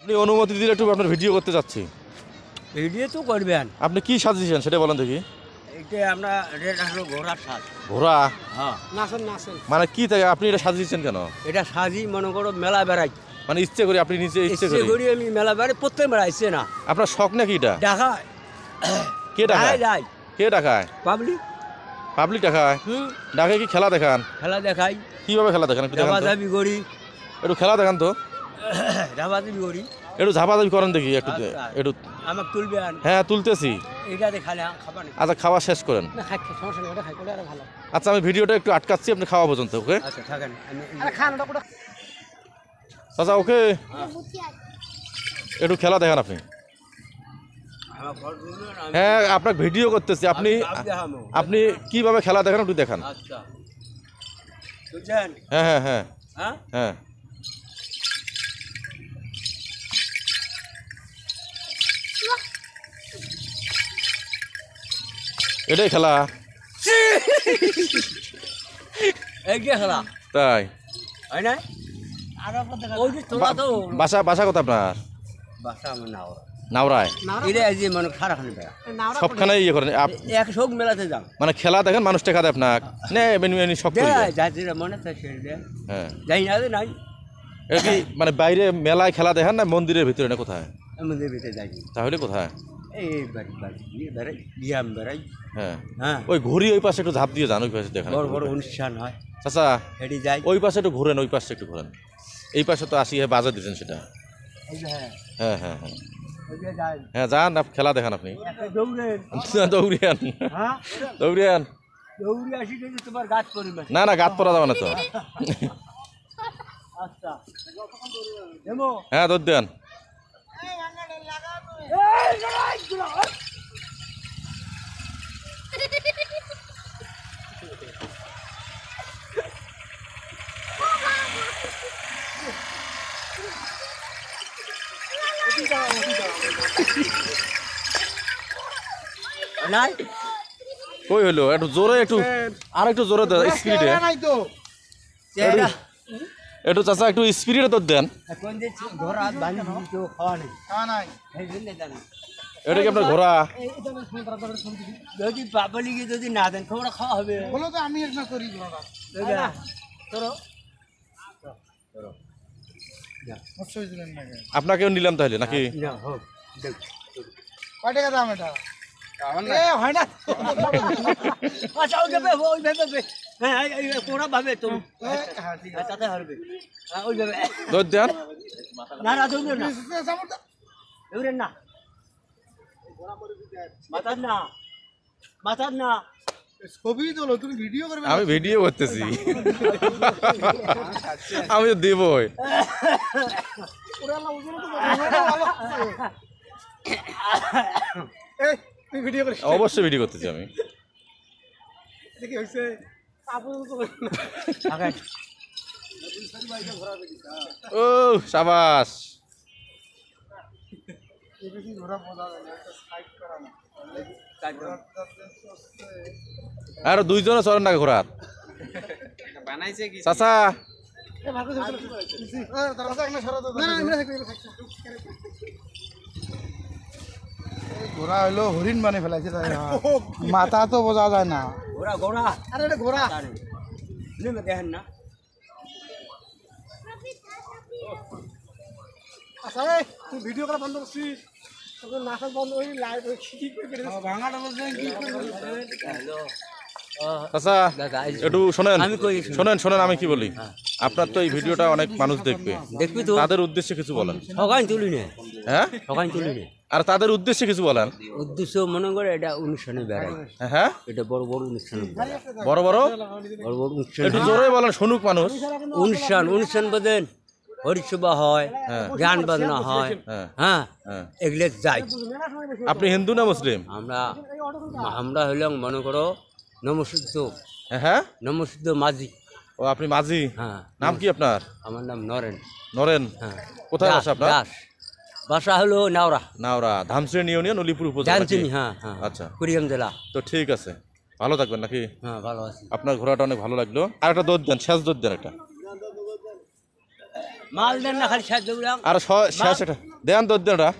আপনি অনুমতি দিলে একটু আপনার ভিডিও করতে যাচ্ছি। ভিডিও তো করবেন। আপনি কি সাজিয়েছেন সেটা বলেন দেখি। এটা আমরা রেড হলো ঘোড়ার সাজ। ঘোড়া? হ্যাঁ, নাচেন নাচেন। মানে কি থাকে আপনি এটা সাজিয়েছেন কেন? এটা সাজি মনে করো মেলা বেড়াই, মানে ইচ্ছে করি আপনি নিজে ইচ্ছে করি আমি মেলা বেড়াই, প্রত্যেক বেড়াইছে না। আপনার শখ নাকি এটা? দেখায় কে ডাকায়? যায় কে ডাকায়? পাবলিক। পাবলিক ডাকায়? ডাকে কি খেলা দেখান? খেলা দেখাই। কিভাবে খেলা দেখান একটু দেখান তো। ঝাপাঝাপি করি। একটু খেলা দেখান তো। ঝাপাঝাপি করি। একটু ঝাপাঝাপি করেন দেখি একটু। একটু আমাকে তুলবেন? হ্যাঁ তুলতেছি। এইটাতে খালে খাবার নেই। আচ্ছা খাওয়া শেষ করেন। না খাই, সমস্যা নেই, ওটা খাই করলে আরো ভালো। আচ্ছা আমি ভিডিওটা একটু আটকাচ্ছি, আপনি খাওয়া পর্যন্ত। ওকে আচ্ছা থাকেন। আরে খান ওটা কোটা। চাচা ওকে একটু খেলা দেখান আপনি। হ্যাঁ আপনাকে ভিডিও করতেছি, আপনি আপনি কিভাবে খেলা দেখান একটু দেখান। আচ্ছা বুঝছেন? হ্যাঁ হ্যাঁ হ্যাঁ হ্যাঁ হ্যাঁ এটাই খেলা? এই যে খেলা তাই হয় না? ওই যে তোলা তো বাসা বাসা কোথা আপনার? বাসা আমার নাও নাওরায়? এটা এই যে মানে খারাখানি বেড়া সবখানে ইয়ে করেন এক শোক মেলাতে যান, মানে খেলা দেখেন মানুষ টাকা দেয় আপনার নে সব করে দেয়। যাত্রীরা মনে থাকে হ্যাঁ যাই না নাই এটা কি মানে বাইরে মেলায় খেলা দেখেন না মন্দিরের ভিতরে না কোথায়? আমাদের ভিতরে যাই তাহলে কোথায়? এই বাড়ি বাড়ি বেড়াই বিয়াম বেড়াই। হ্যাঁ হ্যাঁ ওই ঘুরি ওই পাশে একটু ঝাঁপ দিয়ে যান, ওই পাশে দেখেন বড় বড় অনুষ্ঠান হয় চাচা। হেঁটে যাই ওই পাশে একটু ঘুরেন, ওই পাশে একটু ঘুরেন। এই পাশে তো আসি বাজার দিচ্ছেন সেটা। হ্যাঁ হ্যাঁ হ্যাঁ হ্যাঁ যান খেলা দেখান আপনি। দৌড়িয়ান দৌড়িয়ান তোমার গাছ পরিবেশ না না গাত পরা যাবে না তো। হ্যাঁ দৌড় দেন। নাই কই হলো একটু জোরে, একটু আর একটু জোরে দেন স্পিডে। একটু চাচা একটু স্পিডে তো দেন। এখন যে ঘোড়া বাঁধি তো খাওয়া নেই, খাওয়া নাই। এটা কি আপনার ঘোড়া? যদি পাবলিকে যদি না দেন তোমরা খাওয়া হবে বলো তো, আমি একটা করি ঘোড়া ধরো আপনাকেও নিলাম তাহলে নাকি? কয় টাকা দাম এটা? হয় না আচ্ছা ওই ভাবে ওই ভাবে হ্যাঁ কোরা ভাবে তুমি তাতে হবে ওই ভাবে দৌড় দেন। না না দৌড় না দৌড়েন না মাথার না মাথার না ছবি তোলো, তুমি ভিডিও করবে? আমি ভিডিও করতেছি, আমি তো দেবই। অবশ্যই ভিডিও করতেছি আমি। ও সাবাস। আর দুইজনে চলেন না ঘোরার চাচা। ঘোড়া হইলো হরিণ বানিয়ে ফেলাইছে, মাথা তো বোঝা যায় না। ঘোড়া ঘোড়া আরে এটা ঘোড়া দেখেন না। আচ্ছা তুই ভিডিও করা বন্ধ করছিস, নাচা বন্ধ ওই লাইভ ভাঙাটা বলছে কি হ্যালো আচ্ছা একটু শোনেন, শোনেন শোনেন আমি কি বলি। আপনার তো এই ভিডিওটা অনেক মানুষ দেখবে, দেখবি তো, তাদের উদ্দেশ্যে কিছু বলেন। সবাই তুলি না, হ্যাঁ সবাই তুলি না, আর তাদের উদ্দেশ্যে কিছু বলেন। উদ্দেশ্য মনে করে এটা অনুষ্ঠানে বেড়াই। হ্যাঁ এটা বড় বড় অনুষ্ঠান, বড় বড় বড় বড় অনুষ্ঠান, একটু জোরে বলেন শুনুক মানুষ। অনুষ্ঠান অনুষ্ঠান বলেন হরিসভা হয়, গান বাজনা হয়, হ্যাঁ এগুলো যাই। আপনি হিন্দু না মুসলিম? আমরা আমরা হইলাম মনে করো নমসিদ্ধ। হ্যাঁ নমসিদ্ধ মাঝি। ও আপনি মাঝি? হ্যাঁ। নাম কি আপনার? আমার নাম নরেন। নরেন? হ্যাঁ। কোথায় বাসা আপনার? দাস। বাসা হলো নাওরা। নাওরা, ধামশ্রী ইউনিয়ন, উলিপুর উপজেলা। জানছিনি? হ্যাঁ হ্যাঁ। আচ্ছা কুড়িগ্রাম জেলা। তো ঠিক আছে, ভালো থাকবেন নাকি? হ্যাঁ ভালো আছি। আপনার ঘোরাটা অনেক ভালো লাগলো। আর একটা দৌড় দেন, শেষ দৌড় দেন একটা। মাল দেন না খালি শেষ দৌড়াম। আর শেষ একটা দেন দৌড় দেন ওটা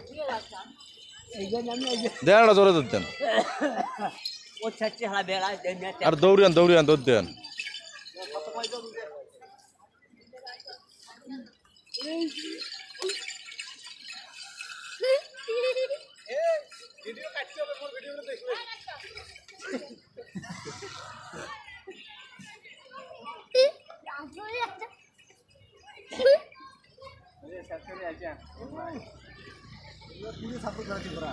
এই যে নাম এই যে দেন ওটা জোরে দৌড় দেন ও ছাড়ছে হালা বেড়া আর দৌড়িয়ান দৌড়িয়ান দৌড় দেন সাপোর্ট করা